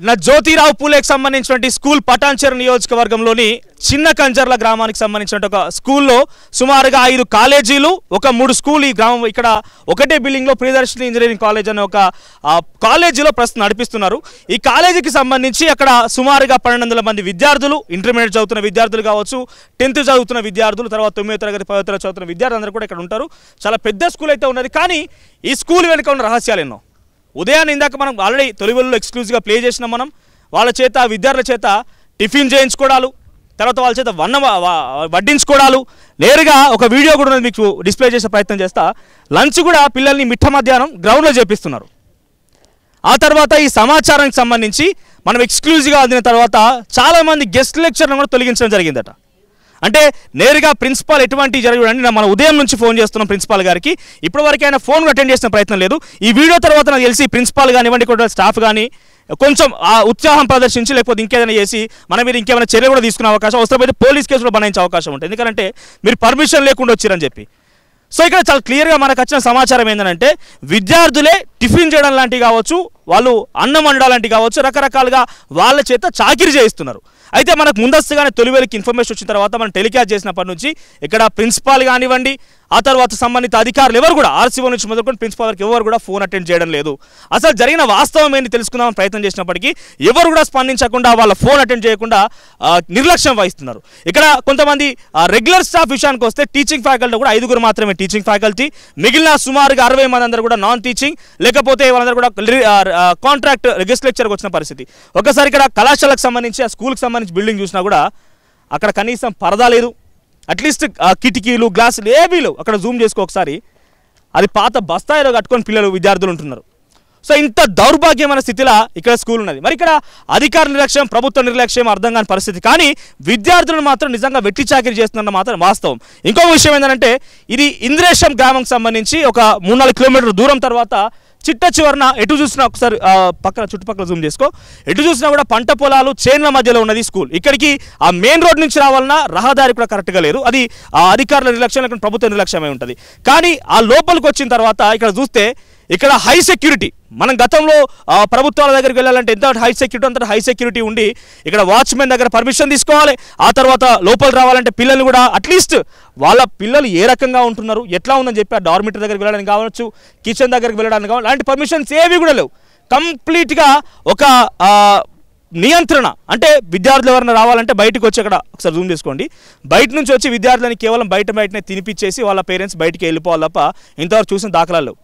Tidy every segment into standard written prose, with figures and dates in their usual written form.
నా జ్యోతిరావు పూలేకి సంబంధించినటువంటి స్కూల్ పటాన్చెరు నియోజకవర్గంలోని చిన్న కంజర్ల గ్రామానికి సంబంధించిన ఒక స్కూల్లో సుమారుగా 5 కాలేజీలు ఒక 3 స్కూల్ ఈ గ్రామం ఇక్కడ ఒకటే బిల్డింగ్లో ప్రియదర్శిని ఇంజనీరింగ్ కాలేజ్ అనే ఒక కాలేజీలో ప్రస్తుతం నడిపిస్తున్నారు. ఈ కాలేజీకి సంబంధించి అక్కడ సుమారుగా 1200 మంది విద్యార్థులు, ఇంటర్మీడియట్ చదువుతున్న విద్యార్థులు కావచ్చు, 10th చదువుతున్న విద్యార్థులు, తర్వాత 9వ తరగతి 10వ తరగతి చదువుతున్న విద్యార్థులు అందరూ కూడా ఇక్కడ ఉంటారు. చాలా పెద్ద స్కూల్ అయితే ఉన్నది. కానీ ఈ స్కూల్ వెనుక ఉన్న రహస్యాలు ఎన్నో. ఉదయాన్నే ఇందాక మనం ఆల్రెడీ తొలివెల్లులో ఎక్స్క్లూజివ్గా ప్లే చేసినాం. మనం వాళ్ళ చేత విద్యార్థుల చేత టిఫిన్ చేయించుకోవడాలు, తర్వాత వాళ్ళ చేత వడ్డించుకోవడాలు, నేరుగా ఒక వీడియో కూడా మీకు డిస్ప్లే చేసే ప్రయత్నం చేస్తా. లంచ్ కూడా పిల్లల్ని మిట్ట మధ్యాహ్నం గ్రౌండ్లో చేపిస్తున్నారు. ఆ తర్వాత ఈ సమాచారానికి సంబంధించి మనం ఎక్స్క్లూజివ్గా అందిన తర్వాత చాలామంది గెస్ట్ లెక్చర్లను కూడా తొలగించడం జరిగిందట. అంటే నేరుగా ప్రిన్సిపాల్ ఎటువంటి జరగడండి. మనం ఉదయం నుంచి ఫోన్ చేస్తున్నాం ప్రిన్సిపాల్ గారికి, ఇప్పటివరకు ఆయన ఫోన్ అటెండ్ చేసిన ప్రయత్నం లేదు. ఈ వీడియో తర్వాత నాకు తెలిసి ప్రిన్సిపాల్ కానివ్వండి, కూడా స్టాఫ్ కానీ కొంచెం ఆ ఉత్సాహం ప్రదర్శించి లేకపోతే ఇంకేదైనా చేసి మన మీద ఇంకేమైనా చర్యలు కూడా తీసుకునే అవకాశం, అవసరమైతే పోలీస్ కేసు కూడా బనాయించే అవకాశం ఉంటుంది. ఎందుకంటే మీరు పర్మిషన్ లేకుండా వచ్చారని చెప్పి. సో ఇక్కడ చాలా క్లియర్గా మనకు వచ్చిన సమాచారం ఏంటంటే విద్యార్థులే టిఫిన్ చేయడం లాంటివి కావచ్చు, వాళ్ళు అన్నం వండడం లాంటివి కావచ్చు, రకరకాలుగా వాళ్ళ చేత చాకిరీ చేయిస్తున్నారు. అయితే మనకు ముందస్తుగానే తొలివేలికి ఇన్ఫర్మేషన్ వచ్చిన తర్వాత మనం టెలికాస్ట్ చేసినప్పటి నుంచి ఇక్కడ ప్రిన్సిపాల్ కానివ్వండి, ఆ తర్వాత సంబంధిత అధికారులు ఎవరు కూడా ఆర్సీఓ నుంచి మొదలుకొని ప్రిన్సిపాల్ వరకు ఎవరు కూడా ఫోన్ అటెండ్ చేయడం లేదు. అసలు జరిగిన వాస్తవం ఏంటి తెలుసుకుందామని ప్రయత్నం చేసినప్పటికీ ఎవరు కూడా స్పందించకుండా, వాళ్ళ ఫోన్ అటెండ్ చేయకుండా నిర్లక్ష్యం వహిస్తున్నారు. ఇక్కడ కొంతమంది రెగ్యులర్ స్టాఫ్ విషయానికి వస్తే టీచింగ్ ఫ్యాకల్టీ కూడా 5 మాత్రమే టీచింగ్ ఫ్యాకల్టీ, మిగిలిన సుమారుగా 60 మంది అందరూ కూడా నాన్ టీచింగ్, లేకపోతే వాళ్ళందరూ కూడా కాంట్రాక్ట్ గెస్ట్ లెక్చర్కి వచ్చిన పరిస్థితి. ఒకసారి ఇక్కడ కళాశాలకు సంబంధించి ఆ స్కూల్కి సంబంధించి బిల్డింగ్ చూసినా కూడా అక్కడ కనీసం పరదా లేదు, అట్లీస్ట్ కిటికీలు గ్లాసులు ఏవీ లేవు. అక్కడ జూమ్ చేసుకో ఒకసారి, అది పాత బస్తాయిలో కట్టుకొని పిల్లలు విద్యార్థులు ఉంటున్నారు. సో ఇంత దౌర్భాగ్యమైన స్థితిలో ఇక్కడ స్కూల్ ఉన్నది. మరి ఇక్కడ అధికార నిర్లక్ష్యం, ప్రభుత్వ నిర్లక్ష్యం అర్థం కాని పరిస్థితి. కానీ విద్యార్థులను మాత్రం నిజంగా వెట్టి చాకిరీ చేస్తున్న మాత్రం వాస్తవం. ఇంకొక విషయం ఏంటంటే ఇది ఇంద్రేశం గ్రామం సంబంధించి ఒక 3-4 కిలోమీటర్ల దూరం తర్వాత చిట్ట చివరన ఎటు చూసినా ఒకసారి పక్కన చుట్టుపక్కల జూమ్ చేసుకో, ఎటు చూసినా కూడా పంట పొలాలు చేన్ల మధ్యలో ఉన్నది స్కూల్. ఇక్కడికి ఆ మెయిన్ రోడ్ నుంచి రావాలన్నా రహదారి కూడా కరెక్ట్గా లేదు. అది ఆ అధికారుల నిర్లక్ష్యం, లేకపోతే ప్రభుత్వ నిర్లక్ష్యమై ఉంటుంది. కానీ ఆ లోపలికి వచ్చిన తర్వాత ఇక్కడ చూస్తే ఇక్కడ హై సెక్యూరిటీ, మనం గతంలో ప్రభుత్వాల దగ్గరికి వెళ్ళాలంటే ఎంత హై సెక్యూరిటీ, అంత హై సెక్యూరిటీ ఉండి ఇక్కడ వాచ్మెన్ దగ్గర పర్మిషన్ తీసుకోవాలి. ఆ తర్వాత లోపల రావాలంటే పిల్లలు కూడా అట్లీస్ట్ వాళ్ళ పిల్లలు ఏ రకంగా ఉంటున్నారు, ఎట్లా ఉందని చెప్పి ఆ డార్మిటరీ దగ్గరికి వెళ్ళడానికి కావచ్చు, కిచెన్ దగ్గరికి వెళ్ళడానికి కావచ్చు, అలాంటి పర్మిషన్స్ ఏవి కూడా లేవు. కంప్లీట్గా ఒక నియంత్రణ. అంటే విద్యార్థులు ఎవరైనా రావాలంటే బయటకు వచ్చి అక్కడ ఒకసారి జూమ్ చేసుకోండి, బయట నుంచి వచ్చి విద్యార్థులని కేవలం బయటనే తినిపించేసి వాళ్ళ పేరెంట్స్ బయటికి వెళ్ళిపోవాలి తప్ప ఇంతవరకు చూసిన దాఖలాలు లేవు.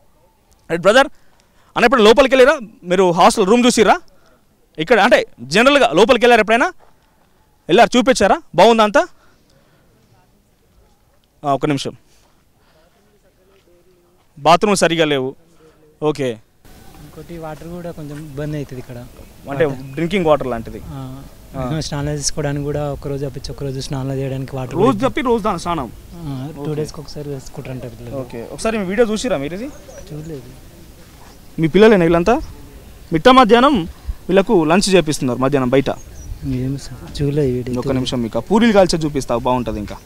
రైట్ బ్రదర్ అన్నప్పుడు లోపలికి వెళ్ళారా మీరు? హాస్టల్ రూమ్ చూసిరా ఇక్కడ? అంటే జనరల్గా లోపలికి వెళ్ళారు ఎప్పుడైనా? వెళ్ళారు, చూపించారా? బాగుందా అంతా? ఒక నిమిషం, బాత్రూమ్ సరిగా లేవు. ఓకే, ఇంకోటి వాటర్ కూడా కొంచెం ఇబ్బంది అవుతుంది ఇక్కడ, అంటే డ్రింకింగ్ వాటర్ లాంటిది. స్నానం చేసుకోవడానికి కూడా ఒకరోజు తప్పించి ఒకరోజు స్నానం చేయడానికి వాటర్ రోజు తప్పి రోజు దాని స్నానం 2 డేస్కి ఒకసారి వేసుకుంటారు. ఓకే, ఒకసారి మీ వీడియో చూసిరా మీరు? ఇది చూడలేదు. మీ పిల్లలేనా వీళ్ళంతా? మిట్ట మధ్యాహ్నం వీళ్ళకు లంచ్ చేపిస్తున్నారు మధ్యాహ్నం బయట. చూడలేదు. ఒక నిమిషం మీకు పూరీలు కాల్చి చూపిస్తావు, బాగుంటుంది. ఇంకా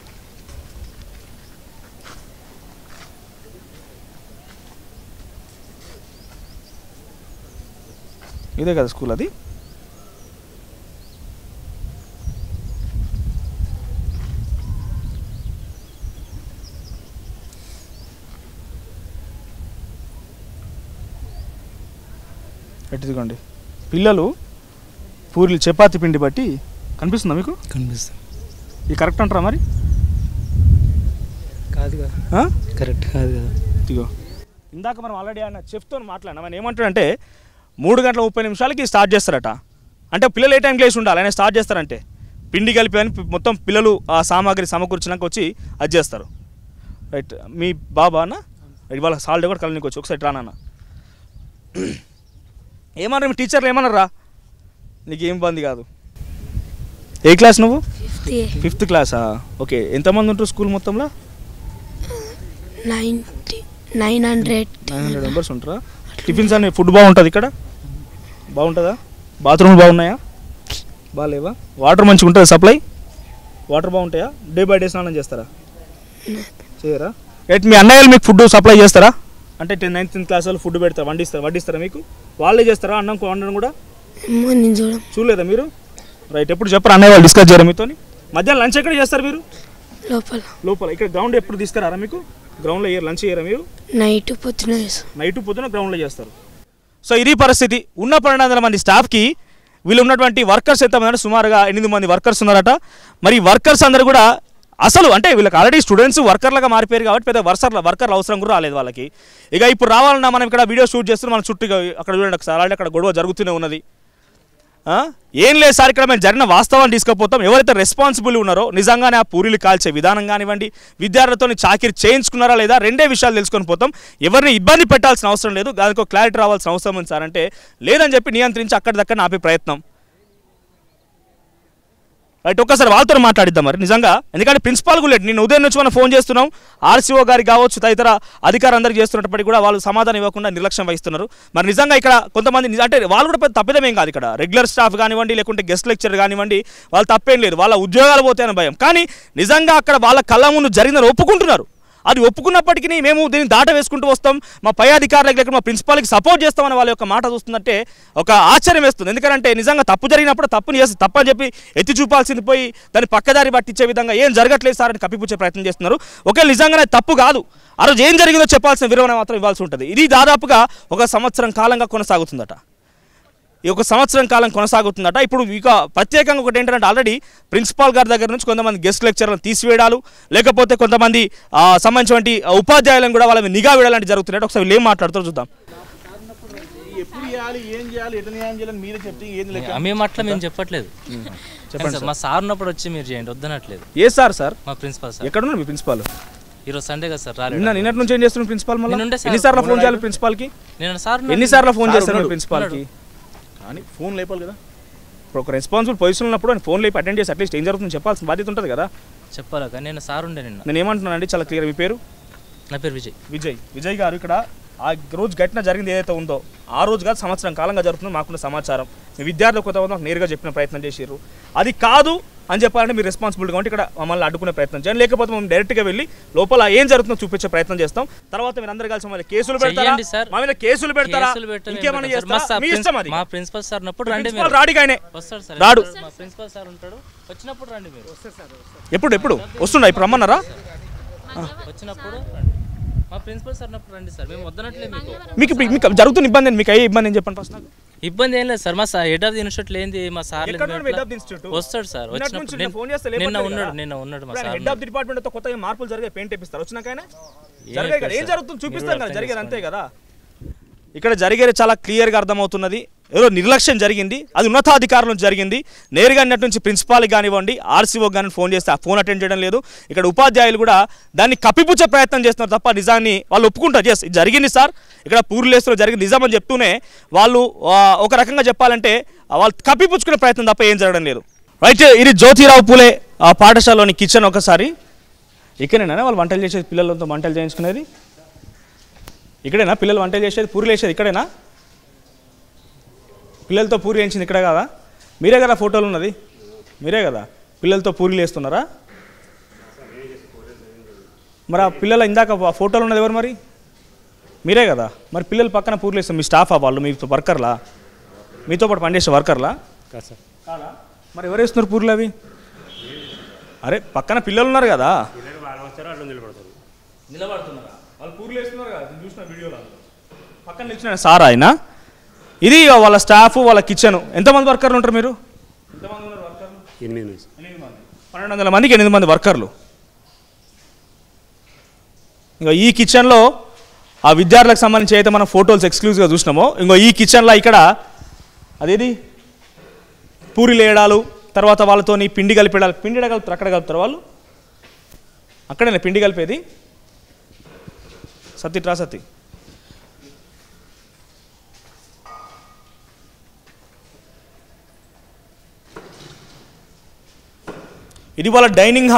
ఇదే కదా స్కూల్ అది? ఎట్టుకోండి, పిల్లలు పూరీలు చపాతి పిండి బట్టి కనిపిస్తుందా మీకు? కనిపిస్తుంది. ఇది కరెక్ట్ అంటారా మరి? కాదుగా, కరెక్ట్ కాదు కదా. ఇదిగో ఇందాక మనం ఆల్రెడీ ఆయన చెఫ్తో మాట్లాడినాం. ఆయన ఏమంటాడంటే 3:30 స్టార్ట్ చేస్తారట. అంటే పిల్లలు ఏ టైంకి లేచి ఉండాలి ఆయన స్టార్ట్ చేస్తారంటే పిండి కలిపి అని మొత్తం పిల్లలు ఆ సామాగ్రి సమకూర్చినాక వచ్చి అది చేస్తారు. రైట్, మీ బాబా అన్న ఇవాళ సాల్ట్ కూడా కలనికి వచ్చి ఒకసారి రానన్న ఏమన్నారు మీ టీచర్లు? ఏమన్నారా? నీకు ఏం ఇబ్బంది కాదు. ఏ క్లాస్ నువ్వు? 5th క్లాసా? ఓకే, ఎంతమంది ఉంటారు స్కూల్ మొత్తంలో? 900 మెంబర్స్ ఉంటారా? టిఫిన్స్ అని ఫుడ్ బాగుంటుంది ఇక్కడ? బాగుంటుందా? బాత్రూమ్లు బాగున్నాయా? బాగాలేవా? వాటర్ మంచిగా ఉంటుంది? సప్లై వాటర్ బాగుంటాయా? డే బై డే స్నానం చేస్తారా? చేయరా? ఎట్ మీ అన్నయ్యలు మీకు ఫుడ్ సప్లై చేస్తారా? అంటే 9th క్లాస్ వాళ్ళు ఫుడ్ పెడతారు, వడ్డిస్తారా మీకు? వాళ్ళే చేస్తారా అన్నం వండడం కూడా? నేను చూడలేదా మీరు? రైట్. ఎప్పుడు చెప్పరు అన్నయ్య వాళ్ళు డిస్కస్ చేయరు మీతో? మధ్యాహ్నం లంచ్ ఎక్కడ చేస్తారు మీరు? లోపల. ఇక్కడ గ్రౌండ్ ఎప్పుడు తీసుకురారా మీకు? గ్రౌండ్లో లంచ్ చేయరా మీరు? నైట్ పొద్దున గ్రౌండ్లో చేస్తారు. సో ఇది పరిస్థితి. ఉన్న 1200 మంది స్టాఫ్కి వీళ్ళు ఉన్నటువంటి వర్కర్స్ ఎంతమంది? సుమారుగా 8 మంది వర్కర్స్ ఉన్నారట. మరి వర్కర్స్ అందరూ కూడా అసలు అంటే వీళ్ళకి ఆల్రెడీ స్టూడెంట్స్ వర్కర్లుగా మారిపోయారు కాబట్టి పెద్ద వర్కర్లు అవసరం కూడా రాలేదు వాళ్ళకి. ఇక ఇప్పుడు రావాలన్నా మనం ఇక్కడ వీడియో షూట్ చేస్తున్నాం, మన చుట్టూ అక్కడ చూడండి ఒకసారి ఆల్రెడీ అక్కడ గొడవ జరుగుతూనే ఉన్నది. ఏం లేదు సార్, ఇక్కడ మేము జరిగిన వాస్తవాన్ని తీసుకుపోతాం. ఎవరైతే రెస్పాన్సిబుల్ ఉన్నారో నిజంగానే ఆ పూరీలు కాల్చే విధానం కానివ్వండి, విద్యార్థులతో చాకిరి చేయించుకున్నారా లేదా, రెండే విషయాలు తెలుసుకొని పోతాం. ఎవరిని ఇబ్బంది పెట్టాల్సిన అవసరం లేదు, దానికి క్లారిటీ రావాల్సిన అవసరం ఉంది సార్ అంటే లేదని చెప్పి నియంత్రించి అక్కడిదక్కడ ఆపే ప్రయత్నం. రైట్, ఒక్కసారి వాళ్ళతో మాట్లాడిద్దాం మరి నిజంగా. ఎందుకంటే ప్రిన్సిపాల్ కూడా నిన్న ఉదయం నుంచి మనం ఫోన్ చేస్తున్నాం, ఆర్సీఓ గారికి కావచ్చు తదితర అధికారులు అందరికీ చేస్తున్నప్పటికీ కూడా వాళ్ళు సమాధానం ఇవ్వకుండా నిర్లక్ష్యం వహిస్తున్నారు. మరి నిజంగా ఇక్కడ కొంతమంది అంటే వాళ్ళు కూడా పెద్ద తప్పిదమేం కాదు, ఇక్కడ రెగ్యులర్ స్టాఫ్ కానివ్వండి లేకుంటే గెస్ట్ లెక్చరర్ కానివ్వండి వాళ్ళు తప్పేం లేదు, వాళ్ళ ఉద్యోగాలు పోతాయని భయం. కానీ నిజంగా అక్కడ వాళ్ళ కళ్ళ ముందు జరిగిందని ఒప్పుకుంటున్నారు. అది ఒప్పుకున్నప్పటికీ మేము దీన్ని దాట వేసుకుంటూ వస్తాం, మా పై అధికారులకు లేక మా ప్రిన్సిపాల్కి సపోర్ట్ చేస్తామని వాళ్ళ యొక్క మాట చూస్తుందంటే ఒక ఆశ్చర్యం వేస్తుంది. ఎందుకంటే నిజంగా తప్పు జరిగినప్పుడు తప్పుని చేసి తప్పని చెప్పి ఎత్తి చూపాల్సింది పోయి దాన్ని పక్కదారి పట్టించే విధంగా ఏం జరగట్లేదు సార్ అని కప్పిపుచ్చే ప్రయత్నం చేస్తున్నారు. ఒకవేళ నిజంగానే తప్పు కాదు, ఆ రోజు ఏం జరిగిందో చెప్పాల్సిన వివరణ మాత్రం ఇవ్వాల్సి ఉంటుంది. ఇది దాదాపుగా 1 సంవత్సరం కాలంగా కొనసాగుతుందట. ఈ 1 సంవత్సరం కాలం కొనసాగుతుందట. ఇప్పుడు ఇక ప్రత్యేకంగా ఒకటి ఏంటంటే ఆల్రెడీ ప్రిన్సిపాల్ గారి దగ్గర నుంచి కొంతమంది గెస్ట్ లెక్చర్లను తీసివేయడాలు, లేకపోతే కొంతమంది సంబంధించినటువంటి ఉపాధ్యాయులను కూడా వాళ్ళని నిఘా వేయడాలంటే జరుగుతున్నాయి. ఒకసారి వీళ్ళు ఏం మాట్లాడుతారో చూద్దాం. మేము అట్లా మేము చెప్పట్లేదు, మా సార్ ఉన్నప్పుడు వచ్చి మీరు చేయండి వద్దనట్లేదు. ఏ సార్? సార్ మా ప్రిన్సిపాల్ సార్. ఎక్కడ ఉన్నారు మీ ప్రిన్సిపాల్? ఈరోజు సండే కదా సార్, నిన్నటి నుంచి ఏం చేస్తున్నారు ప్రిన్సిపాల్? ఎన్నిసార్లు ఫోన్ చేయాలి ప్రిన్సిపాల్కి? ఎన్నిసార్లు ఫోన్ చేస్తున్నారు ప్రిన్సిపాల్కి? కానీ ఫోన్ లేపాలి కదా. ఇప్పుడు ఒక రెస్పాన్సిబుల్ పొజిషన్ ఉన్నప్పుడు ఆయన ఫోన్ లేపి అటెండ్ చేసి అట్లీస్ట్ ఏం జరుగుతుందో చెప్పాల్సిన బాధ్యత ఉంటుంది కదా. చెప్పాలి కానీ నేను సార్ ఉండే నేను ఏమంటున్నానండి చాలా క్లియర్. మీ పేరు? నా పేరు విజయ్ గారు. ఇక్కడ ఆ రోజు ఘటన జరిగింది ఏదైతే ఉందో ఆ రోజు కాదు, సంవత్సరం కాలంగా జరుగుతుందో మాకున్న సమాచారం. మీ విద్యార్థులు కొంతమంది మాకు నేరుగా చెప్పిన ప్రయత్నం చేశారు. అది కాదు అని చెప్పాలంటే మీరు రెస్పాన్సిబిలిటీ కాబట్టి ఇక్కడ మమ్మల్ని అడ్డుకునే ప్రయత్నం చేయండి, లేకపోతే మేము డైరెక్ట్గా వెళ్ళి లోపల ఏం జరుగుతుందో చూపించే ప్రయత్నం చేస్తాం. తర్వాత మీరు అందరూ కలిసి మళ్ళీ కేసులు పెడతారా, మా మీద కేసులు పెడతారా, ఇంకేమైనా చేస్తారా మీ ఇష్టం. అది మా ప్రిన్సిపల్ సార్ ఉన్నప్పుడు రండి, రాడిగానే వస్తాడు సార్, రాడు. మా ప్రిన్సిపల్ సార్ ఉంటాడు, వచ్చినప్పుడు రండి మీరు. ఎప్పుడు వస్తుండ? ఇప్పుడు రమ్మన్నారా? వచ్చినప్పుడు మా ప్రిన్సిపల్ సార్ ఉన్నప్పుడు రండి సార్, మేము వద్దనట్లేదు. మీకు జరుగుతున్న ఇబ్బంది మీకు అయ్యే ఇబ్బంది అని చెప్పండి ఫస్ట్. నాకు ఇబ్బంది ఏం లేదు సార్, మా హెడ్ ఆఫ్ ది ఇన్స్టిట్యూట్ ఏంది మా సార్ వస్తాడు సార్. వచ్చినప్పుడు నిన్న ఉన్నాడు మా sir. Head of the department తో కొత్తగా మార్పులు జరిగాయి, పెయింట్ వేపిస్తారు. వచ్చినాకైనా జరిగాయి ఏం జరుగుతుంది చూపిస్తాం కదా, జరిగేది అంతే కదా. ఇక్కడ జరిగేది చాలా క్లియర్గా అర్థమవుతున్నది. ఏదో నిర్లక్ష్యం జరిగింది, అది ఉన్నతాధికారుల నుంచి జరిగింది. నేరుగా అన్నట్టు నుంచి ప్రిన్సిపాల్కి కానివ్వండి ఆర్సీఓ కానీ ఫోన్ చేస్తే ఆ ఫోన్ అటెండ్ చేయడం లేదు. ఇక్కడ ఉపాధ్యాయులు కూడా దాన్ని కప్పిపుచ్చే ప్రయత్నం చేస్తున్నారు తప్ప నిజాన్ని వాళ్ళు ఒప్పుకుంటారు. ఎస్ ఇది జరిగింది సార్, ఇక్కడ పూర్లేస్తులో జరిగింది నిజం అని చెప్తూనే వాళ్ళు ఒక రకంగా చెప్పాలంటే వాళ్ళు కప్పిపుచ్చుకునే ప్రయత్నం తప్ప ఏం జరగడం లేదు. రైట్, ఇది జ్యోతిరావు పూలే పాఠశాలలోని కిచెన్. ఒకసారి ఇక్కడేనా వాళ్ళు వంటలు చేసేది, పిల్లలతో వంటలు చేయించుకునేది ఇక్కడేనా? పిల్లలు వంటలు చేసేది, పూరీలు వేసేది ఇక్కడేనా? పిల్లలతో పూరి వేయించింది ఇక్కడ కదా? మీరే కదా ఫోటోలు ఉన్నది, మీరే కదా పిల్లలతో పూరీలు వేస్తున్నారా? మరి ఆ పిల్లల ఇందాక ఫోటోలు ఉన్నది ఎవరు? మరి మీరే కదా. మరి పిల్లలు పక్కన పూరీలు వేస్తారు, మీ స్టాఫా వాళ్ళు, మీ వర్కర్లా, మీతో పాటు పనిచేసే వర్కర్లా? కాదా? మరి ఎవరు వేస్తున్నారు పూరీలు అవి? అరే పక్కన పిల్లలు ఉన్నారు కదా, నిలబడుతున్నారా? వాళ్ళు పూరీలు వేస్తున్నారు కదా, చూసిన వీడియోలో పక్కన నిలిచిన సార్ ఆయన. ఇది వాళ్ళ స్టాఫ్, వాళ్ళ కిచెన్. ఎంతమంది వర్కర్లు ఉంటారు మీరు? ఎంతమంది ఉన్నారు వర్కర్లు? 8 మంది. 1200 మందికి 8 మంది వర్కర్లు. ఇంకా ఈ కిచెన్లో ఆ విద్యార్థులకు సంబంధించి అయితే మనం ఫోటోస్ ఎక్స్క్లూజివ్గా చూసినామో, ఇంకో ఈ కిచెన్లో ఇక్కడ అదేది పూరీలు వేయడాలు, తర్వాత వాళ్ళతో పిండి కలిపేడాలి. పిండి కలుపుతారు, అక్కడ కలుపుతారు వాళ్ళు, అక్కడేనా పిండి కలిపేది? సత్తి సత్తి ఇది వాళ్ళ డైనింగ్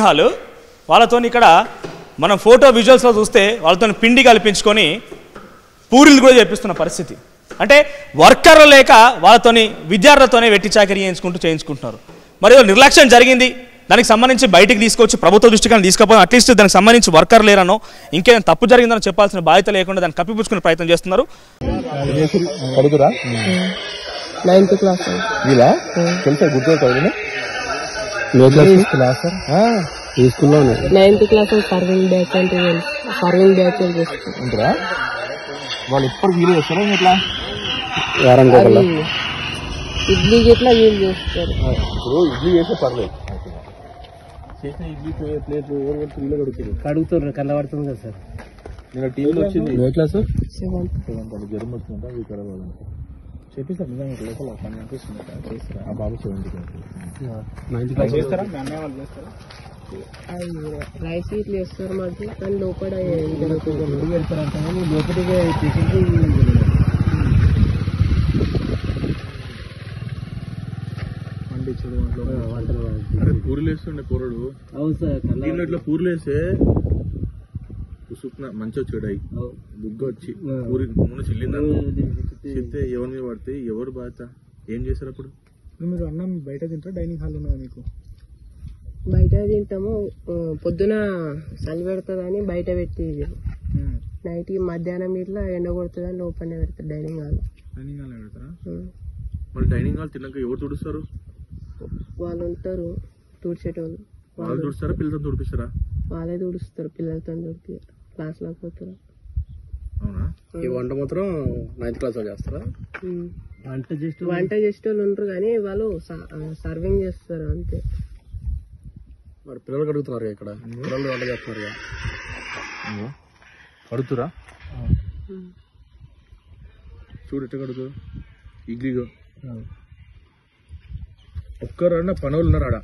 హాల్. వాళ్ళతో ఇక్కడ మనం ఫోటో విజువల్స్లో చూస్తే వాళ్ళతో పిండి కల్పించుకొని పూరీలు కూడా చేపిస్తున్న పరిస్థితి. అంటే వర్కర్లు లేక వాళ్ళతోని విద్యార్థులతోనే వెట్టి చాకరీ చేయించుకుంటున్నారు. మరి నిర్లక్ష్యం జరిగింది, దానికి సంబంధించి బయటికి తీసుకొచ్చి ప్రభుత్వ దృష్టికి తీసుకపోతే అట్లీస్ట్ దానికి సంబంధించి వర్కర్ లేరనో ఇంకేదైనా తప్పు జరిగిందని చెప్పాల్సిన బాధ్యత లేకుండా దాన్ని కప్పిపుచ్చుకునే ప్రయత్నం చేస్తున్నారు. 9th క్లాస్ ఇలా తెలుసా గుర్తుపడతావు క్లాస్ ఈ స్కూల్లో 9th క్లాస్ సర్వింగ్ బ్యాచ్ అంటే సర్వింగ్ బ్యాచ్ ఉంటారా వాళ్ళు ఎప్పుడు వీలు చేస్తారా ఇట్లా వారానికి ఒకళ్ళ ఇడ్లీ గిట్లా వీలు చేస్తారు. ఇప్పుడు ఇడ్లీ చేస్తే పర్లేదు చేసిన ఇడ్లీ ప్లేట్ ఎవరు కొడుతు వీళ్ళు కడుగుతారు కడుగుతారు కళ్ళబడుతుంది కదా సార్. నేను టీవీలో వచ్చింది ఏ క్లాస్ 7th జ్వరం వచ్చిందంట ఇక్కడ చెప్పిస్తారు నిజంగా లోపల పని అనిపిస్తుంది చేస్తారా ఆ బాబు 7th క్లాస్ 9th క్లాస్ చేస్తారా మీ అన్నయ్య వాళ్ళు చేస్తారా రైస్ ఇట్లా వేస్తారు మాకు కానీ లోపల పెడతారంటే లోపలిగా చేసింది పూరీలు వేస్తుండే కూరడు అవును సార్. ఇట్లా పూరీలు వేస్తే ఉసుకున మంచిగా వచ్చాడు బుగ్గ వచ్చి పూరి నూనె చిల్లిందంటే ఎవరి మీద పడితే ఎవరు బాధ ఏం చేశారు అప్పుడు? మీరు అన్నం బయట తింటారా డైనింగ్ హాల్ ఉన్నదా మీకు? బయట తింటాము. పొద్దున చలి పెడుతుందని బయట పెట్టి నైట్ మధ్యాహ్నం ఇట్లా ఎండ కొడుతుందని లోపలనే పెడతారు డైనింగ్ హాల్. డైనింగ్ హాల్ పెడతారా? మరి డైనింగ్ హాల్ తిన్నాక ఎవరు తుడుస్తారు? వాళ్ళు ఉంటారు తుడిచేటోళ్ళు. వాళ్ళు తుడుస్తారా పిల్లలతో తుడిపిస్తారా? వాళ్ళే తుడుస్తారు పిల్లలతో తుడిపి క్లాస్ లోకి పోతారు. అవునా? ఈ వంట మాత్రం 9th క్లాస్ లో చేస్తారా? వంట చేసేటోళ్ళు ఉంటారు కానీ వాళ్ళు సర్వింగ్ చేస్తారు అంతే. మరి పిల్లలు కడుగుతున్నారు ఇక్కడ పిల్లలు వంట చేస్తున్నారు కడుగుతురా? చూడు ఎట్లా కడుగుతారు ఇడ్లీగా ఒక్కరన్నా పనులు ఉన్నారు ఆడ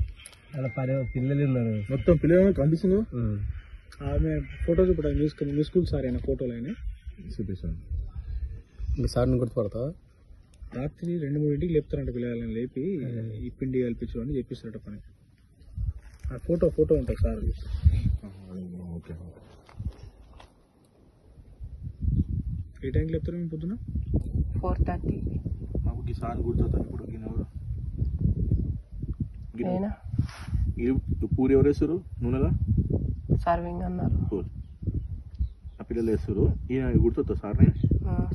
పిల్లలు ఉన్నారు మొత్తం పిల్లలు కనిపిస్తుంది. ఆమె ఫోటో చూపడం మీ స్కూల్ సార్ అయినా ఫోటోలు అయినా చూపిస్తాను. మీ సార్ని గుర్తుపడతా? రాత్రి 2-3 లేపుతారంట పిల్లలని లేపి ఈ పిండి కల్పించు అని చెప్పిస్తారట పని. ఆ ఫోటో ఉంటుంది సార్. ఓకే ఏ టైంకి లేపుతారు మేము పొద్దున? 4:30. నాకు ఈ సార్ని గుర్తువుతాను. ఇప్పుడు పూరి ఎవరు వేస్తారు నూనెలా? సర్వింగ్ అన్నారు. ఆ పిల్లలు వేస్తారు. ఈయన గుర్తువుతా సార్ని?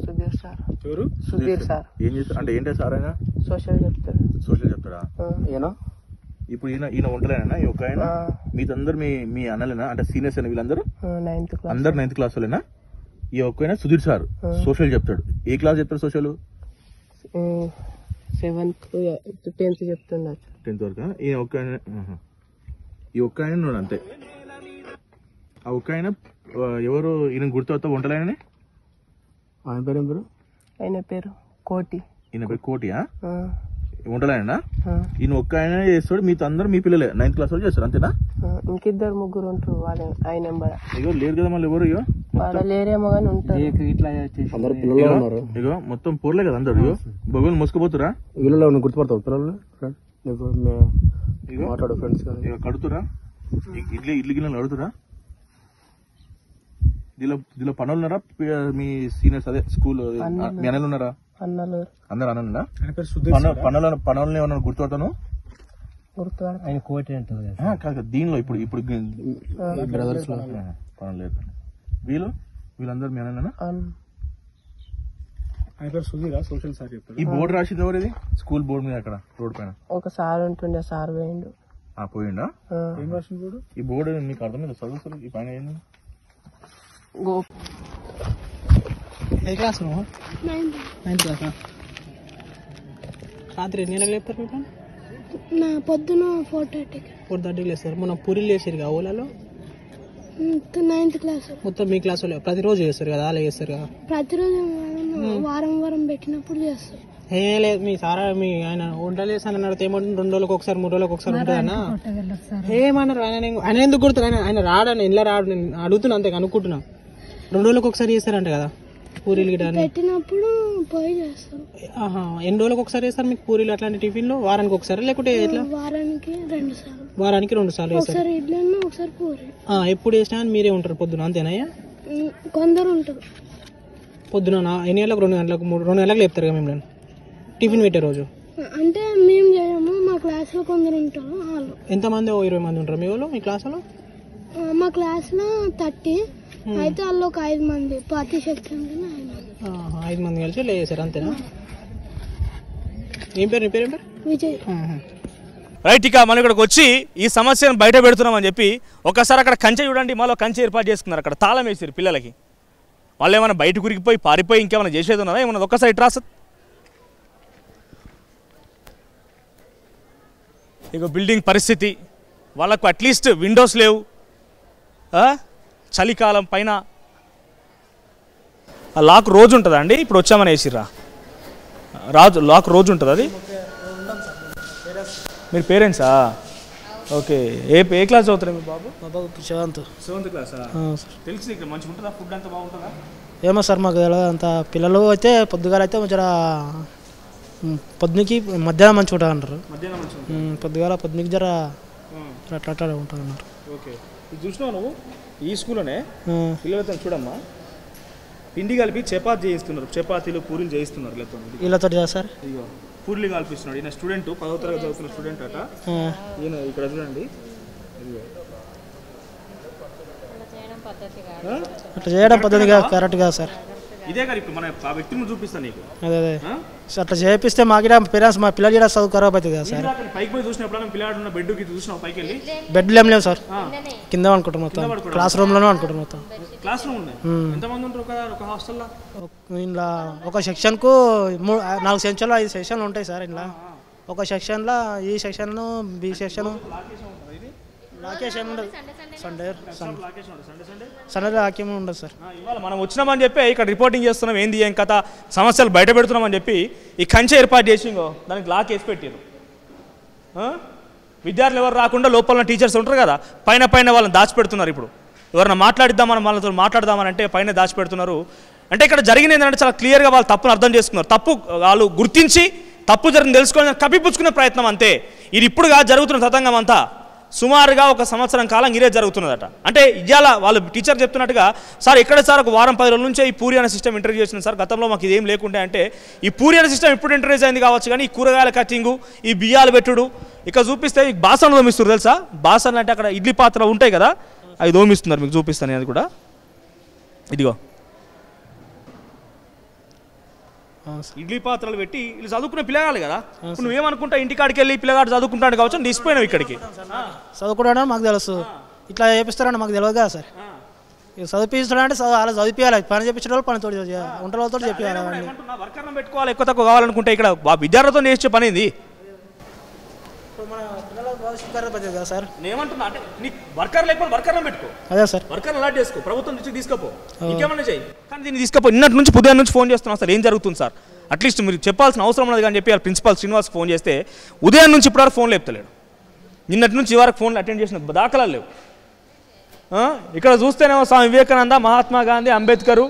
సుధీర్ సార్. ఎవరు? సుధీర్ సార్. ఏం చేస్తారు అంటే ఏంటో సార్ ఆయన సోషల్ చెప్తారు. సోషల్ చెప్తాడా? ఇప్పుడు ఈయన వంటలేనా ఈ ఒక్క ఆయన? మీదందరు మీ అన్నలేనా అంటే సీనియర్స్ అయినా వీళ్ళందరూ? 9th class. అందరు 9th క్లాస్ వాళ్ళేనా? ఈ ఒక్కైనా సుధీర్ సార్ సోషల్ చెప్తాడు. ఏ క్లాస్ చెప్తాడు సోషల్? 7th 10th చెప్తుండొచ్చు. 10th వరకు. ఈ ఒక్క ఆయన నువ్వు అంతే. ఆ ఒక్క ఆయన ఎవరు ఈయన గుర్తు వంటలేనని? ఆయన పేరు ఏం పేరు? ఆయన పేరు కోటి. ఈయన పేరు కోటియా? వంటలేనా? ఈయన ఒక్క ఆయన చేస్తాడు. మీతో అందరు మీ పిల్లలే 9th క్లాస్ వాళ్ళు చేస్తారు అంతేనా? ఇంకిద్దరు ముగ్గురు ఉంటారు వాళ్ళ ఆయన నెంబర్. ఇగో లేరు కదా మళ్ళీ ఎవరు? ఇగో వాళ్ళ లేరేమో కానీ ఉంటారు. అందరు పిల్లలు ఉన్నారు. ఇగో మొత్తం పూర్లే కదా అందరు. ఇగో బొగ్గులు మోసుకుపోతురా? వీళ్ళలో గుర్తుపడతావు పిల్లలు? మాట్లాడు ఫ్రెండ్స్. ఇక కడుతురా? ఇడ్లీ గిన్నెలు కడుతురా? దీనిలో పనులు ఉన్నారా? మీ సీనియర్స్ అదే స్కూల్ మీ అన్నలు ఉన్నారా? అన్నలు అందరు అన్నలున్నా? పనులను ఏమన్నా గుర్తుపడతాను? ఆయన కోటి అంటారు దీనిలో ఇప్పుడు బ్రదర్స్ లో పనులు లేదు. వీళ్ళందరూ మీ అన్నలేనా? ఆయన పేరు సుధీరా సోషల్ సార్ చెప్తారు. ఈ బోర్డు రాసింది ఎవరు? ఇది స్కూల్ బోర్డు మీద అక్కడ రోడ్ పైన ఒక సార్ ఉంటుండే. సార్ పోయిండు. పోయిండా? ఏం రాసింది బోర్డు? ఈ బోర్డు మీకు అర్థమైంది చదువుతారు. ఈ పైన ఏంది? ఏ క్లాస్? 9th class. రాత్రి ఎన్ని గంటలకు లేపుతారు మీకు? నా పొద్దున 4:30 లేస్తారు. మొన్న పూరీలు చేసారు కదా ఓలాలో? 9th class. మొత్తం మీ క్లాస్ వాళ్ళు ప్రతిరోజు చేస్తారు కదా? అలా చేస్తారు కదా ప్రతిరోజు వారం పెట్టినప్పుడు చేస్తారు. ఏ లేదు మీ సారా మీ ఆయన వంటలు చేస్తాను అన్నాడు. ఏమంటుంది 2 రోజులకు ఒకసారి 3 రోజులకు ఒకసారి ఉంటుందన్నా ఏమన్నారు? ఆయన ఎందుకు కొడుతారు? ఆయన రాడని ఇంట్లో రాడు. నేను అడుగుతున్నా అంతే అనుకుంటున్నా. 2 రోజులకు ఒకసారి చేస్తారంట కదా పూరీలు గిట్ట పెట్టినప్పుడు పోయి చేస్తారు. ఎన్ని రోజులకు ఒకసారి చేస్తారు మీకు పూరీలు అట్లాంటి టిఫిన్లు? వారానికి ఒకసారి లేకుంటే ఎట్లా? వారానికి 2 సార్లు. వారానికి 2 సార్లు చేస్తారు. ఒకసారి ఇడ్లీ ఒకసారి పూరి. ఎప్పుడు చేసినా మీరే ఉంటారు పొద్దున అంతేనయ్యా? కొందరు ఉంటారు. పొద్దున ఎన్ని గంటలకు? 2 గంటలకు 2 గంటలకు లేపుతారు కదా మిమ్మల్ని టిఫిన్ పెట్టే రోజు? అంటే మేము చేయము, మాకు క్లాస్లో కొందరు ఉంటారు వాళ్ళు. ఎంతమంది? 20 మంది ఉంటారు మీ వాళ్ళు మీ క్లాసులో? మా క్లాస్లో 30, అయితే వాళ్ళు ఒక 5 మంది ప్రతి సెక్షన్ 5 మంది కలిసి లేసారు అంతేనా? ఏం పేరు నీ పేరు? ఏం పేరు? విజయ్. రైట్, ఇక మనం ఇక్కడికి వచ్చి ఈ సమస్యను బయట పెడుతున్నామని చెప్పి ఒకసారి అక్కడ కంచె చూడండి, మళ్ళీ కంచె ఏర్పాటు చేసుకున్నారు. అక్కడ తాళం వేసారు పిల్లలకి. వాళ్ళు ఏమైనా బయట కురికిపోయి పారిపోయి ఇంకేమైనా చేసేది ఉన్నదా? ఏమన్నా ఒక్కసారి ఇటు రాస. ఇక బిల్డింగ్ పరిస్థితి, వాళ్ళకు అట్లీస్ట్ విండోస్ లేవు. చలికాలం పైన లాక్ రోజు ఉంటుందా అండి? ఇప్పుడు వచ్చామని వేసిర్రా లాక్ రోజు ఉంటుంది అది? మీరు పేరెంట్సా? ఓకే. ఏ క్లాస్ చదువుతారు మీ బాబు? మా బాబు 7th క్లాసా? తెలిసి ఇక్కడ మంచిగా ఉంటుందా? ఫుడ్ అంతా బాగుంటుందా? ఏమో సార్ మాకు తెలియదు అంత. పిల్లలు అయితే పొద్దుగాల అయితే జర పొద్దుకి మధ్యాహ్నం మంచిగా ఉంటుంది అంటారు. పొద్దుకి జర అట్లా ఉంటుంది అన్నారు. ఓకే. ఇది చూసినావు నువ్వు? ఈ స్కూల్లోనే పిల్లలతో చూడమ్మా పిండి కలిపి చపాతీ చేయిస్తున్నారు. చపాతీలు పూరీలు చేయిస్తున్నారు వీళ్ళతో సార్. ఇగో పూరీలు కలిపిస్తున్నాడు. ఈయన స్టూడెంట్, 10వ తరగతి చదువుతున్న స్టూడెంట్ అట. ఈయన ఇక్కడ చూడండి. అట్లా చేయడం పద్ధతి కరెక్ట్ కాదు సార్. ఇదే కదా ఇప్పుడు మన ఆ వ్యక్తిని చూపిస్తాను నీకు. అదే అట్లా చేపిస్తే మాకు పేరెంట్స్ మా పిల్లలు కూడా చదువు ఖరాబ్ అవుతుంది కదా సార్. పైకి పోయి చూసినప్పుడు పిల్లాడు ఉన్న బెడ్కి చూసినావు? పైకి వెళ్ళి బెడ్లు ఏం లేవు సార్, కింద అనుకుంటాం మొత్తం. క్లాస్ రూమ్లోనే అనుకుంటాం మొత్తం. క్లాస్ రూమ్ ఉన్నాయి. ఎంతమంది ఉంటారు ఒక హాస్టల్లో? ఇలా ఒక సెక్షన్కు 4 సెక్షన్లు 5 సెక్షన్లు ఉంటాయి సార్. ఇలా ఒక సెక్షన్లో ఈ సెక్షన్ బి సెక్షన్ లాకేష్ ఏమి ఉండదు. సండే లాకేమీ ఉండదు సార్. ఇవాళ మనం వచ్చినామని చెప్పి ఇక్కడ రిపోర్టింగ్ చేస్తున్నాం. ఏంది ఏం కథ సమస్యలు బయట పెడుతున్నామని చెప్పి ఈ కంచె ఏర్పాటు చేసి దానికి లాక్ వేసి పెట్టారు. విద్యార్థులు ఎవరు రాకుండా లోపల టీచర్స్ ఉంటారు కదా, పైన వాళ్ళని దాచిపెడుతున్నారు. ఇప్పుడు ఎవరైనా మాట్లాడిద్దామని వాళ్ళతో మాట్లాడదామని అంటే పైన దాచిపెడుతున్నారు. అంటే ఇక్కడ జరిగింది ఏంటంటే చాలా క్లియర్గా వాళ్ళు తప్పును అర్థం చేసుకున్నారు. తప్పు వాళ్ళు గుర్తించి తప్పు జరిగింది తెలుసుకొని కప్పిపుచ్చుకునే ప్రయత్నం అంతే. ఇది ఇప్పుడుగా జరుగుతున్న తతంగం అంతా సుమారుగా ఒక సంవత్సరం కాలం ఇదే జరుగుతున్నదట. అంటే ఇవాళ వాళ్ళు టీచర్ చెప్తున్నట్టుగా, సార్ ఎక్కడ సార్ ఒక వారం 10 రోజుల నుంచే ఈ పూరి అనే సిస్టమ్ ఇంట్రడ్యూస్ చేసింది సార్, గతంలో మాకు ఇదేం లేకుంటే అంటే ఈ పూరి అనే సిస్టమ్ ఇప్పుడు ఇంట్రడ్యూస్ అయింది కావచ్చు, కానీ ఈ కూరగాయల కట్టింగు, ఈ బియ్యాలు పెట్టుడు, ఇక చూపిస్తే ఈ బాసనలు దోమిస్తారు తెలుసా? బాసనలు అంటే అక్కడ ఇడ్లీ పాత్ర ఉంటాయి కదా, అవి దోమిస్తున్నారు. మీకు చూపిస్తాను అది కూడా. ఇదిగో ఇడ్లీ పాత్రలు పెట్టి వీళ్ళు చదువుకునే పిల్లగాళ్ళు కదా. నువ్వేమనుకుంటా ఇంటికాడికి వెళ్ళి పిల్లగాడు చదువుకుంటాడు కావచ్చు, తీసిపోయినావు ఇక్కడికి. చదువుకుంటాడని మాకు తెలుసు, ఇట్లా చేపిస్తారని మాకు తెలియదు కదా సార్. చదివిస్తాడంటే అలా చదివియాలి, పని చేపించే వాళ్ళు పనితో వంటల వాళ్ళతో చెప్పాలి. వర్కర్లను పెట్టుకోవాలి, ఎక్కువ తక్కువ కావాలనుకుంటే ఇక్కడ విద్యార్థులతో చేసే పని ఇది. కదా సార్ నేనేమంటున్నా అంటే నీకు వర్కర్ లేకపోతే వర్కర్లను పెట్టుకో. అదే సార్, వర్కర్లు అలాట్ చేసుకో, ప్రభుత్వం నుంచి తీసుకపో, ఇంకేమన్నా చేయి. కానీ దీన్ని తీసుకపో. నిన్నటి నుంచి ఉదయం నుంచి ఫోన్ చేస్తున్నాం సార్, ఏం జరుగుతుంది సార్, అట్లీస్ట్ మీరు చెప్పాల్సిన అవసరం ఉన్నది కానీ చెప్పి ప్రిన్సిపాల్ శ్రీనివాస్ ఫోన్ చేస్తే ఉదయం నుంచి ఇప్పటివరకు ఫోన్ లేపుతలేడు. నిన్నటి నుంచి ఇవరకు ఫోన్లు అటెండ్ చేసిన దాఖలాలు లేవు. ఇక్కడ చూస్తేనేమో స్వామి వివేకానంద, మహాత్మా గాంధీ, అంబేద్కర్,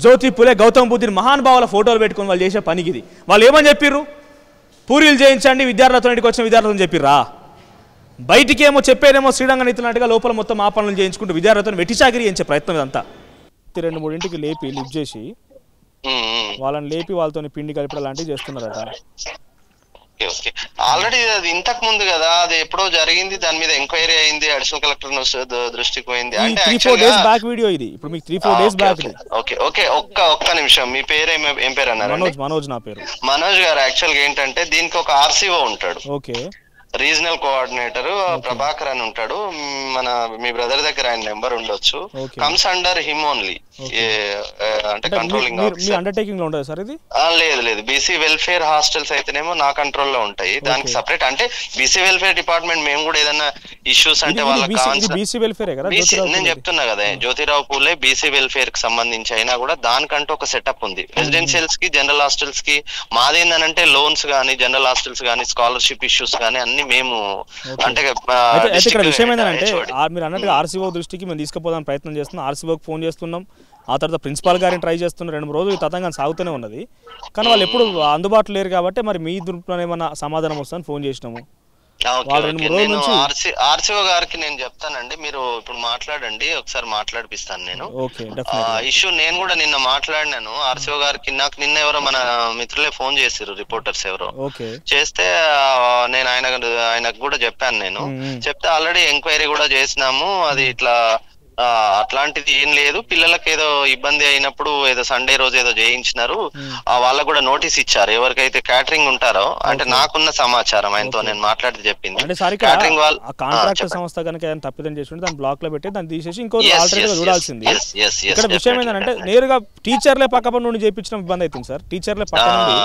జ్యోతి పులే, గౌతమ్ బుద్ధుని మహానుభావుల ఫోటోలు పెట్టుకొని వాళ్ళు చేసే పనికి ఇది. వాళ్ళు ఏమని చెప్పిర్రు? పూరీలు చేయించండి విద్యార్థులతో, ఇంటికి వచ్చిన విద్యార్థులను చెప్పిర్రా? బయటికి ఏమో చెప్పేదేమో శ్రీరంగ నీతున్నట్టుగా లోపల మొత్తం ఆ పనులు చేయించుకుంటూ విద్యార్థులను వెట్టిచాకిరి చేయించే ప్రయత్నం ఇదంతా. 2-3 లేపి లిఫ్ట్ చేసి వాళ్ళని లేపి వాళ్ళతో పిండి కలిపడం లాంటివి చేస్తున్నారట. ఆల్రెడీ అది ఇంతకు ముందు కదా, అది ఎప్పుడో జరిగింది, దాని మీద ఎంక్వైరీ అయింది, అడిషనల్ కలెక్టర్ దృష్టికి పోయింది. అంటే 3-4 డేస్ బ్యాక్ వీడియో ఇది. ఇప్పుడు మీకు 3-4 డేస్ బ్యాక్. ఓకే ఒక్క నిమిషం. మీ పేరు ఏం పేరు అన్నారు? మనోజ్. నా పేరు మనోజ్ గారు. యాక్చువల్ గా ఏంటంటే దీనికి ఒక ఆర్సీఓ ఉంటాడు. ఓకే. రీజనల్ కోఆర్డినేటర్ ప్రభాకర్ అని ఉంటాడు. మీ బ్రదర్ దగ్గర ఆయన నెంబర్ ఉండొచ్చు. Comes under him only. అంటే కంట్రోలింగ్ అండర్టేకింగ్ లో ఉండదు సార్ ఇది? లేదు. బీసీ వెల్ఫేర్ హాస్టల్స్ అయితేనేమో నా కంట్రోల్ లో ఉంటాయి. దానికి సపరేట్ అంటే బీసీ వెల్ఫేర్ డిపార్ట్మెంట్ మేము కూడా ఏదైనా ఇష్యూస్ అంటే వాళ్ళకి నేను చెప్తున్నా కదా, జ్యోతిరావు పూలే బీసీ వెల్ఫేర్ కి సంబంధించి అయినా కూడా దానికంటూ ఒక సెటప్ ఉంది. రెసిడెన్షియల్స్ కి, జనరల్ హాస్టల్స్ కి మాదేందనంటే లోన్స్ గానీ, జనరల్ హాస్టల్స్ గానీ, స్కాలర్షిప్ ఇష్యూస్ గానీ అన్ని మేము అంటే ఇక్కడ విషయం ఏంటంటే మీరు అన్నట్టుగా ఆర్సీఓ దృష్టికి మేము తీసుకుపోదాం ప్రయత్నం చేస్తున్నాం. ఆర్సీఓకి ఫోన్ చేస్తున్నాం, ఆ తర్వాత ప్రిన్సిపాల్ గారిని ట్రై చేస్తున్నారు. 2-3 రోజులు ఈ తతంగా సాగుతూనే ఉన్నది. కానీ వాళ్ళు ఎప్పుడు అందుబాటులో లేరు కాబట్టి మరి మీ దృష్టిలో ఏమన్నా సమాధానం వస్తుందని ఫోన్ చేసినాము. నేను ఆర్సీఓ గారికి నేను చెప్తానండి, మీరు ఇప్పుడు మాట్లాడండి, ఒకసారి మాట్లాడిపిస్తాను నేను. ఇష్యూ నేను కూడా నిన్న మాట్లాడినాను ఆర్సీఓ గారికి. నాకు నిన్న ఎవరో మన మిత్రులే ఫోన్ చేసిరు, రిపోర్టర్స్ ఎవరో చేస్తే నేను ఆయనకు కూడా చెప్పాను. నేను చెప్తే ఆల్రెడీ ఎంక్వైరీ కూడా చేసినాము, అది ఇట్లా అట్లాంటిది ఏం లేదు, పిల్లలకి ఏదో ఇబ్బంది అయినప్పుడు ఏదో సండే రోజు ఏదో చేయించినారు, వాళ్ళకు కూడా నోటీస్ ఇచ్చారు ఎవరికైతే క్యాటరింగ్ ఉంటారో. అంటే నాకున్న సమాచారం ఆయనతో నేను మాట్లాడి చెప్పింది. క్యాటరింగ్ వాళ్ళు కాంట్రాక్టర్ సంస్థ కనుక ఏదైనా తప్పిదం చేసి దాన్ని బ్లాక్ లో పెట్టి దాన్ని తీసేసి ఇంకో ఆల్టర్నేటివ్ చూడాల్సింది. ఇక్కడ విషయం ఏంటంటే నేరుగా టీచర్లే పక్క నుండి చేయించడం ఇబ్బంది అవుతుంది సార్. టీచర్లే పక్క నుండి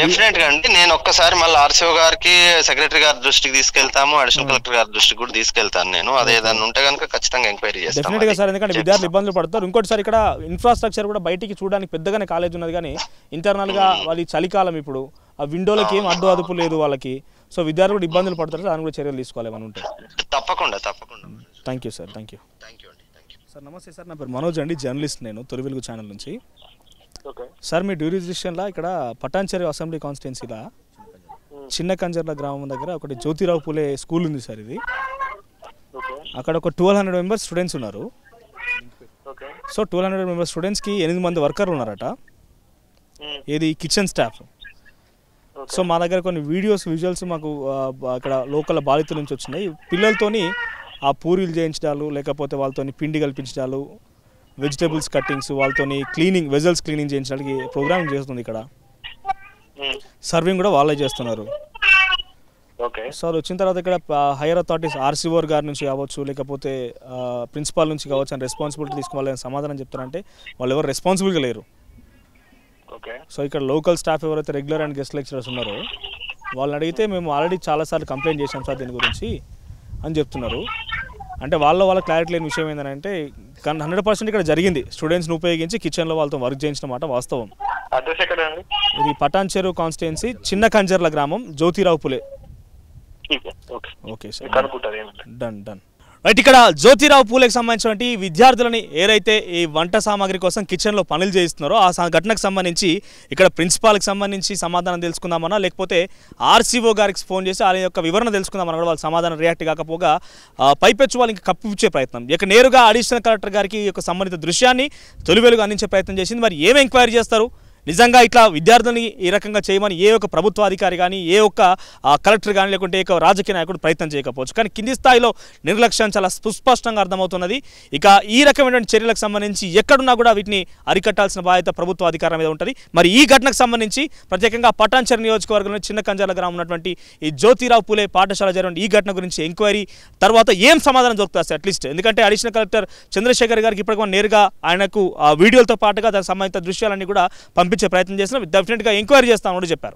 డెఫినెట్ గా అండి, నేను ఒక్కసారి మళ్ళీ ఆర్సీఓ గారికి సెక్రటరీ గారి దృష్టికి తీసుకెళ్తాము, అడిషనల్ కలెక్టర్ గారి దృష్టికి కూడా తీసుకెళ్తాను నేను. అదేదన్నా ఉంటే కనుక ఖచ్చితంగా ఎంక్వైరీ చేస్తాను. డెఫినెట్ గా సార్, ఎందుకంటే విద్యార్థులు ఇబ్బందులు పడతారు. ఇంకోటి సార్, ఇక్కడ ఇన్ఫ్రాస్ట్రక్చర్ కూడా బయటికి చూడడానికి పెద్దగానే కాలేజ్ ఉన్నది, కానీ ఇంటర్నల్ గా వాళ్ళ చలికాలం ఇప్పుడు ఆ విండోలకి ఏం అడ్డు అదుపు లేదు వాళ్ళకి. సో విద్యార్థులు కూడా ఇబ్బందులు పడతారు, దాని కూడా చర్యలు తీసుకోవాలి ఏమైనా ఉంటే. తప్పకుండా. Thank you sir. Thank you sir. నమస్తే సార్, నా పేరు మనోజ్ అండి, జర్నలిస్ట్ నేను, తొలి వెలుగు ఛానల్ నుంచి. సార్ మీ డ్యూరిస్డిక్షన్లో ఇక్కడ పటాన్చెరు అసెంబ్లీ కాన్స్టిట్యున్సీలో చిన్న కంజర్ల గ్రామం దగ్గర ఒకటి జ్యోతిరావు పూలే స్కూల్ ఉంది సార్. ఇది అక్కడ ఒక 1200 మెంబర్స్ స్టూడెంట్స్ ఉన్నారు. సో 1200 మెంబర్స్ స్టూడెంట్స్కి 8 మంది వర్కర్లు ఉన్నారట, ఏది కిచెన్ స్టాఫ్. సో మా దగ్గర కొన్ని విజువల్స్ మాకు అక్కడ లోకల్ బాధితుల నుంచి వచ్చినాయి. పిల్లలతోని ఆ పూరీలు చేయించడాలు, లేకపోతే వాళ్ళతో పిండి కల్పించడాలు, వెజిటేబుల్స్ కట్టింగ్స్, వాళ్ళతోని క్లీనింగ్, వెజల్స్ క్లీనింగ్ చేయించడానికి ప్రోగ్రామింగ్ చేస్తుంది ఇక్కడ. సర్వింగ్ కూడా వాళ్ళే చేస్తున్నారు. సార్ వచ్చిన తర్వాత ఇక్కడ హైయర్ అథారిటీస్ ఆర్సీఓ గారి నుంచి కావచ్చు, లేకపోతే ప్రిన్సిపాల్ నుంచి కావచ్చు అని రెస్పాన్సిబిలిటీ తీసుకోవాలని సమాధానం చెప్తారంటే వాళ్ళు ఎవరు రెస్పాన్సిబుల్గా లేరు. సో ఇక్కడ లోకల్ స్టాఫ్ ఎవరైతే రెగ్యులర్ అండ్ గెస్ట్ లెక్చరర్స్ ఉన్నారో వాళ్ళని అడిగితే మేము ఆల్రెడీ చాలాసార్లు కంప్లైంట్ చేశాం సార్ దీని గురించి అని చెప్తున్నారు. అంటే వాళ్ళ క్లారిటీ లేని విషయం ఏంటంటే 100% ఇక్కడ జరిగింది, స్టూడెంట్స్ని ఉపయోగించి కిచెన్లో వాళ్ళతో వర్క్ చేయించిన మాట వాస్తవం. ఇది పటాన్చెరు కాన్స్టిట్యున్సీ, చిన్న కంజర్ల గ్రామం, Jyotirao Phule. Okay sir, done. Right, ఇక్కడ జ్యోతిరావు పూలేకి సంబంధించినటువంటి విద్యార్థులని ఏదైతే ఈ వంట సామాగ్రి కోసం కిచెన్లో పనులు చేయిస్తున్నారో ఆ ఘటనకు సంబంధించి ఇక్కడ ప్రిన్సిపాల్కి సంబంధించి సమాధానం తెలుసుకుందామన్నా, లేకపోతే ఆర్సీఓ గారికి ఫోన్ చేసి ఆయన యొక్క వివరణ తెలుసుకుందామన్నా కూడా వాళ్ళు సమాధానం రియాక్ట్ కాకపోగా పైపెచ్చు వాళ్ళు ఇంకా కప్పిచ్చే ప్రయత్నం. ఇక నేరుగా అడిషనల్ కలెక్టర్ గారికి ఈ యొక్క సంబంధిత దృశ్యాన్ని తొలి వెలుగు అందించే ప్రయత్నం చేసింది. మరి ఏం ఎంక్వైరీ చేస్తారు? నిజంగా ఇట్లా విద్యార్థులని ఈ రకంగా చేయమని ఏ ఒక్క ప్రభుత్వ అధికారి కానీ, ఏ ఒక్క కలెక్టర్ కానీ, లేకుంటే ఏ రాజకీయ నాయకుడు ప్రయత్నం చేయకపోవచ్చు. కానీ కింది స్థాయిలో నిర్లక్ష్యం చాలా సుస్పష్టంగా అర్థమవుతున్నది. ఇక ఈ రకమైనటువంటి చర్యలకు సంబంధించి ఎక్కడున్నా కూడా వీటిని అరికట్టాల్సిన బాధ్యత ప్రభుత్వ అధికారం మీద ఉంటుంది. మరి ఈ ఘటనకు సంబంధించి ప్రత్యేకంగా పటాన్చెరు నియోజకవర్గంలో చిన్న కంజర్ల గ్రామం ఉన్నటువంటి ఈ జ్యోతిరావు పూలే పాఠశాల జరిగిన ఈ ఘటన గురించి ఎంక్వైరీ తర్వాత ఏం సమాధానం దొరుకుతుంది అట్లీస్ట్. ఎందుకంటే అడిషనల్ కలెక్టర్ చంద్రశేఖర్ గారికి ఇప్పటికీ నేరుగా ఆయనకు వీడియోలతో పాటుగా దానికి సంబంధించిన దృశ్యాలన్నీ కూడా పంపించే ప్రయత్నం చేసిన, డెఫినెట్గా ఎంక్వైరీ చేస్తామని చెప్పారు.